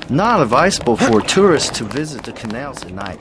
Not advisable for tourists to visit the canals at night.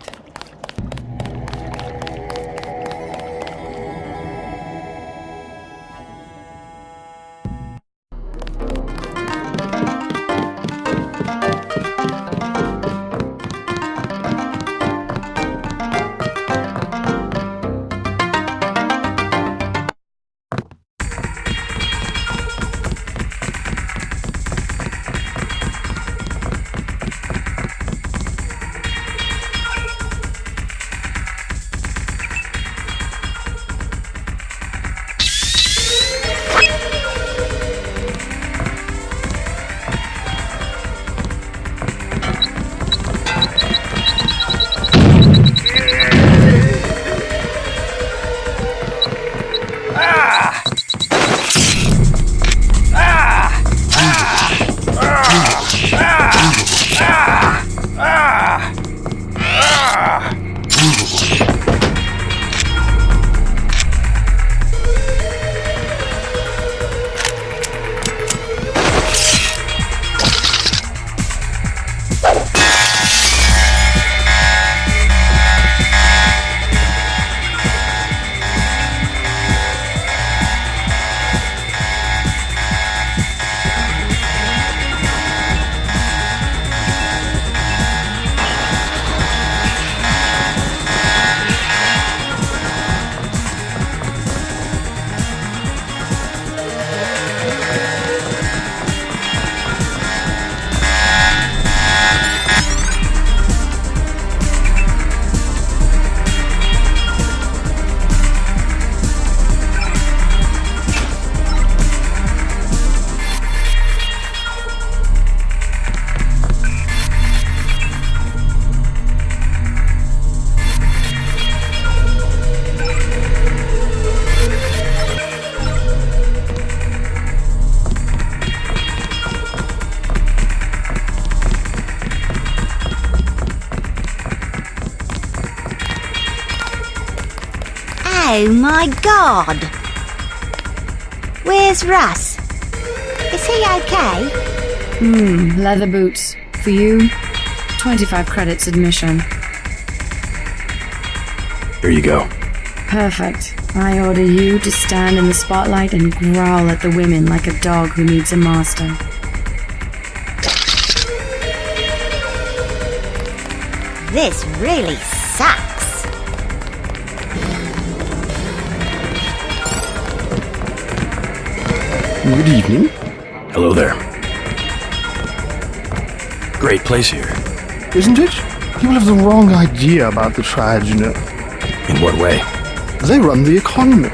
Oh my God! Where's Russ? Is he okay? Leather boots. For you, 25 credits admission. Here you go. Perfect. I order you to stand in the spotlight and growl at the women like a dog who needs a master. This really sucks. Good evening. Hello there. Great place here. Isn't it? People have the wrong idea about the tribes, you know. In what way? They run the economy.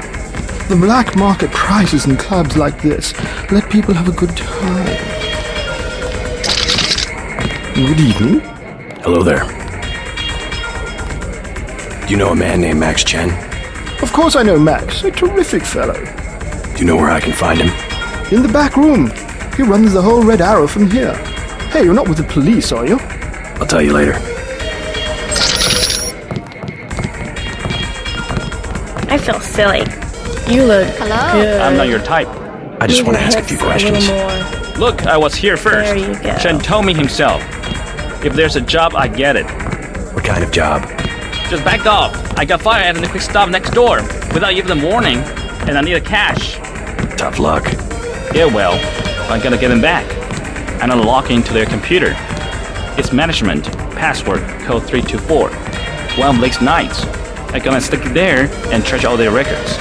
The black market prices in clubs like this let people have a good time. Good evening. Hello there. Do you know a man named Max Chen? Of course I know Max, a terrific fellow. Do you know where I can find him? In the back room. He runs the whole Red Arrow from here. Hey, you're not with the police, are you? I'll tell you later. I feel silly. You look good. I'm not your type. I just Move want to your ask a hips few little questions. more. Look, I was here first. There you go. Chen told me himself. If there's a job, I get it. What kind of job? Just back off. I got fired at the quick stop next door without even a warning, and I need a cash. Tough luck. Yeah, well, I'm gonna get them back. And I'll log into their computer. It's management, password, code 324. One of Blake's nights. I'm gonna stick it there and trash all their records.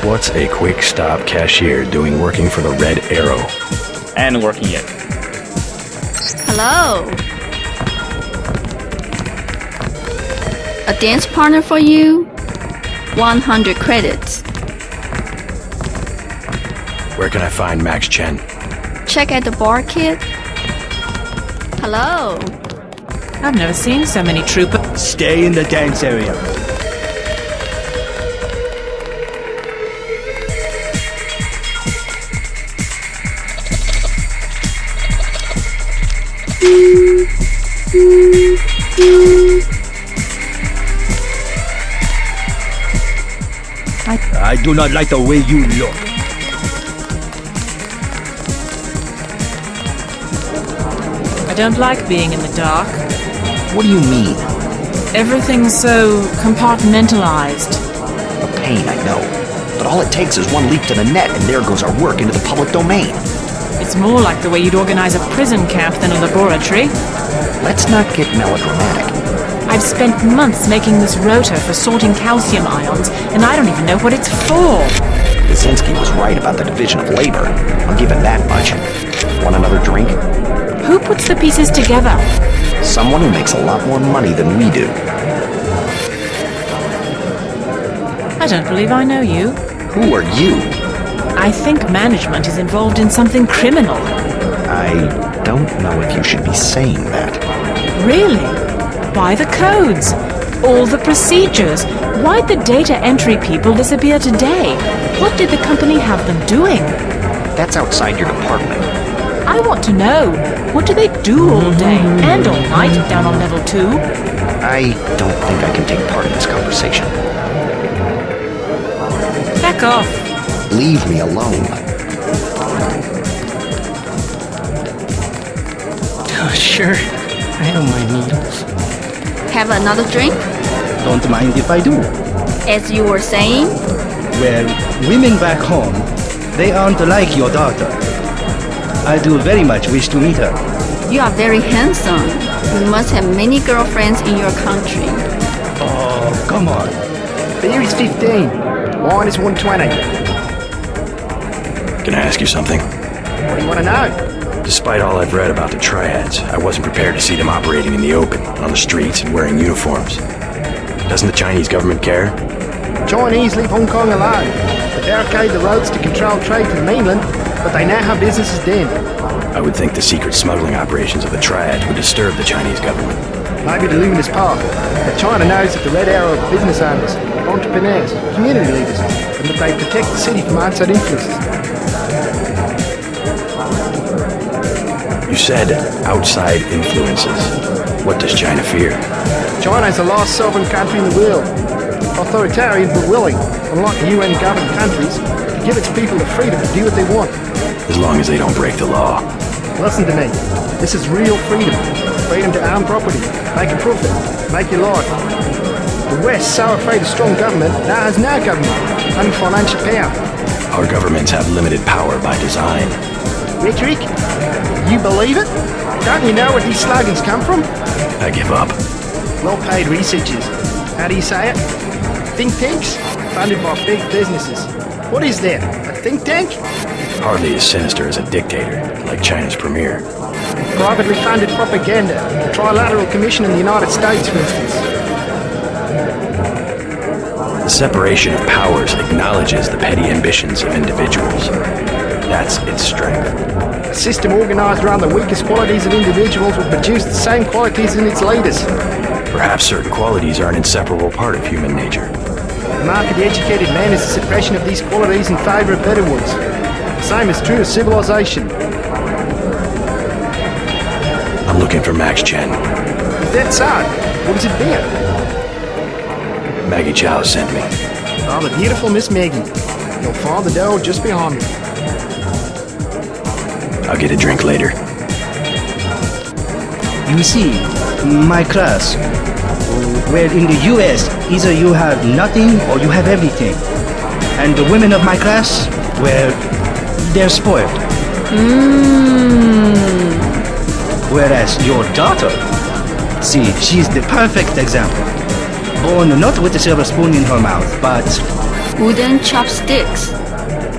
What's a quick stop cashier doing working for the Red Arrow? And working it. Hello. A dance partner for you? 100 credits. Where can I find Max Chen? Check at the bar, kid. Hello. I've never seen so many troopers. Stay in the dance area. I do not like the way you look. I don't like being in the dark. What do you mean? Everything's so compartmentalized. A pain, I know. But all it takes is one leak to the net, and there goes our work into the public domain. It's more like the way you'd organize a prison camp than a laboratory. Let's not get melodramatic. I've spent months making this rotor for sorting calcium ions, and I don't even know what it's for. Kaczynski was right about the division of labor. I'll give him that much. Want another drink? Who puts the pieces together? Someone who makes a lot more money than we do. I don't believe I know you. Who are you? I think management is involved in something criminal. I don't know if you should be saying that. Really? Why the codes? All the procedures? Why'd the data entry people disappear today? What did the company have them doing? That's outside your department. I want to know. What do they do all day and all night down on level 2? I don't think I can take part in this conversation. Back off. Leave me alone. Sure. I don't mind needles. Have another drink? Don't mind if I do. As you were saying? Well, women back home, they aren't like your daughter. I do very much wish to meet her. You are very handsome. You must have many girlfriends in your country. Oh, come on. Beer is 15. Wine is 120. Can I ask you something? What do you want to know? Despite all I've read about the triads, I wasn't prepared to see them operating in the open, on the streets, and wearing uniforms. Doesn't the Chinese government care? Chinese leave Hong Kong alone. They barricade the roads to control trade to the mainland, but they now have businesses then. I would think the secret smuggling operations of the triads would disturb the Chinese government. Maybe the luminous path. But China knows that the Red Arrow are business owners, entrepreneurs, community leaders, and that they protect the city from outside influences. You said outside influences. What does China fear? China is the last sovereign country in the world. Authoritarian but willing, unlike UN-governed countries, to give its people the freedom to do what they want. As long as they don't break the law. Listen to me. This is real freedom. Freedom to own property, make a profit, make your life. The West, so afraid of strong government, now has no government, only financial power. Our governments have limited power by design. Rhetoric? You believe it? Don't you know where these slogans come from? I give up. Well-paid researchers. How do you say it? Think tanks? Funded by big businesses. What is that? A think tank? Hardly as sinister as a dictator, like China's premier. Privately funded propaganda. The Trilateral Commission in the United States, for instance. The separation of powers acknowledges the petty ambitions of individuals. That's its strength. A system organized around the weakest qualities of individuals will produce the same qualities in its leaders. Perhaps certain qualities are an inseparable part of human nature. The mark of the educated man is the suppression of these qualities in favor of better ones. The same is true of civilization. I'm looking for Max Chen. Is that so? What is it about? Maggie Chow sent me. Oh, the beautiful Miss Maggie. You'll find the door just behind me. I'll get a drink later. You see, my class, where in the US, either you have nothing or you have everything. And the women of my class, well, they're spoiled. Whereas your daughter, see, she's the perfect example. Born not with a silver spoon in her mouth, but... Wooden chopsticks.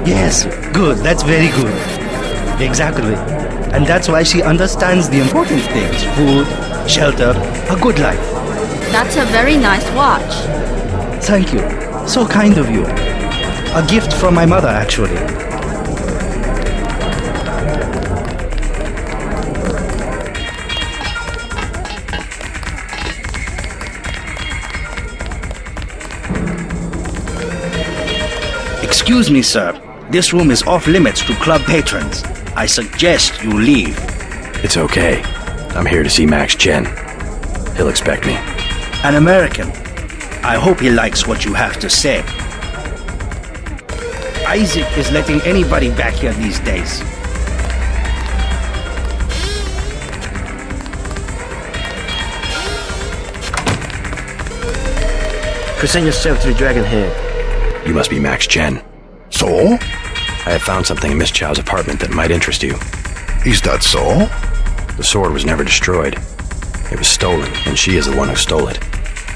Yes, good, that's very good. Exactly. And that's why she understands the important things. Food, shelter, a good life. That's a very nice watch. Thank you. So kind of you. A gift from my mother, actually. Excuse me, sir. This room is off limits to club patrons. I suggest you leave. It's okay. I'm here to see Max Chen. He'll expect me. An American. I hope he likes what you have to say. Isaac is letting anybody back here these days. Present yourself to the Dragon Head. You must be Max Chen. So? I have found something in Miss Chow's apartment that might interest you. Is that so? The sword was never destroyed. It was stolen, and she is the one who stole it.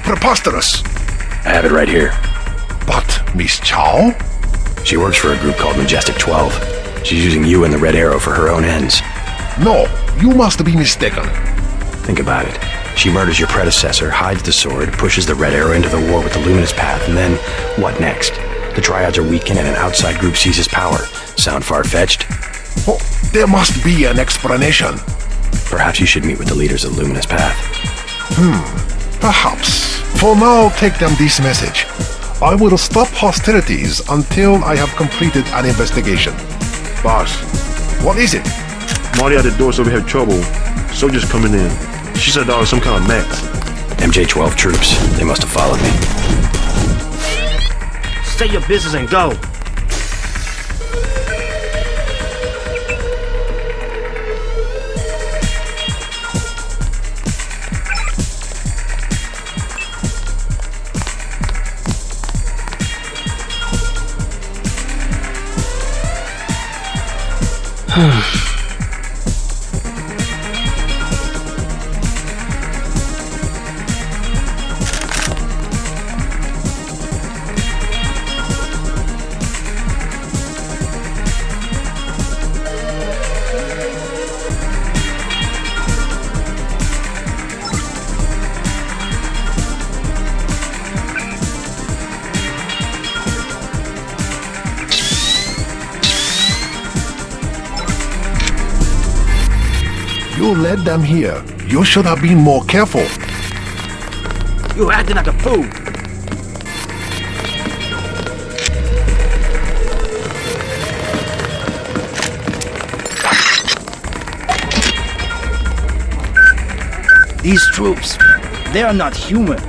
Preposterous! I have it right here. But Miss Chow? She works for a group called Majestic 12. She's using you and the Red Arrow for her own ends. No, you must be mistaken. Think about it. She murders your predecessor, hides the sword, pushes the Red Arrow into the war with the Luminous Path, and then, what next? The Triads are weakened and an outside group seizes power. Sound far-fetched? Oh, there must be an explanation. Perhaps you should meet with the leaders of the Luminous Path. Perhaps. For now, take them this message. I will stop hostilities until I have completed an investigation. Boss, What is it? Marty at the door said we have trouble. Soldiers coming in. She said that was some kind of mech. MJ-12 troops. They must have followed me. Say your business and go. You led them here. You should have been more careful. You acting like a fool. These troops, they are not human.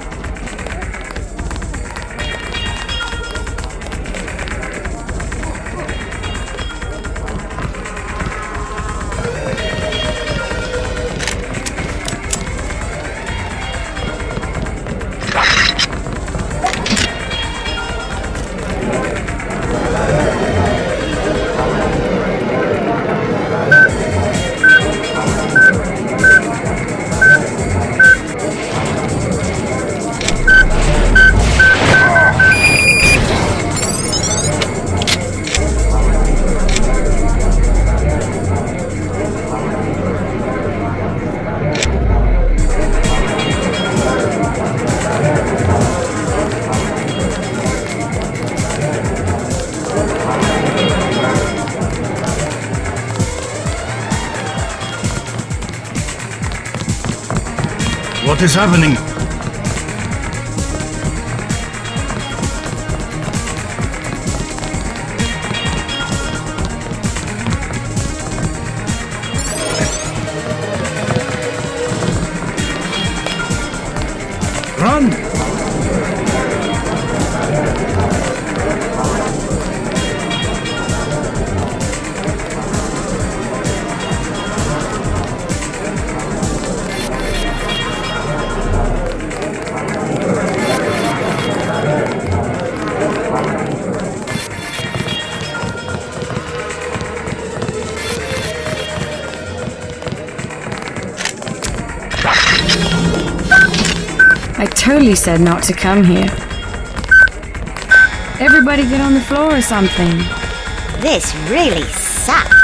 What is happening? Run! I totally said not to come here. Everybody get on the floor or something. This really sucks.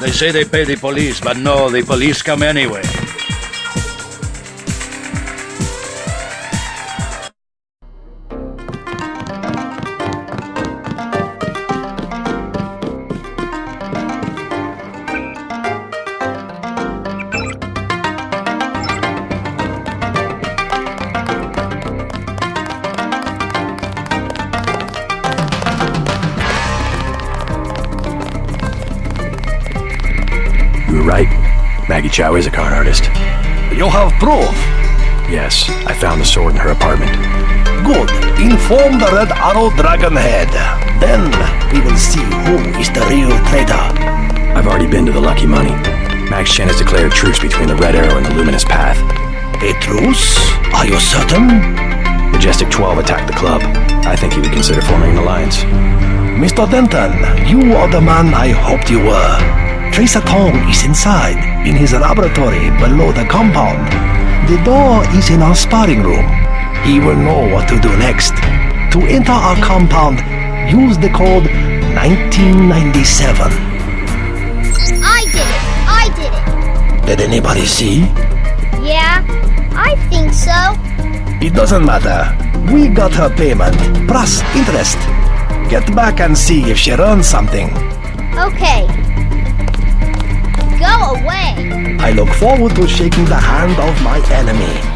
They say they pay the police, but no, the police come anyway. You're right. Maggie Chow is a con artist. You have proof. Yes, I found the sword in her apartment. Good. Inform the Red Arrow Dragon Head. Then we will see who is the real traitor. I've already been to the Lucky Money. Max Chen has declared a truce between the Red Arrow and the Luminous Path. A truce? Are you certain? Majestic 12 attacked the club. I think he would consider forming an alliance. Mr. Denton, you are the man I hoped you were. Tracer Tong is inside, in his laboratory below the compound. The door is in our sparring room. He will know what to do next. To enter our compound, use the code 1997. I did it! Did anybody see? Yeah, I think so. It doesn't matter. We got her payment, plus interest. Get back and see if she earned something. Okay. Go away. I look forward to shaking the hand of my enemy.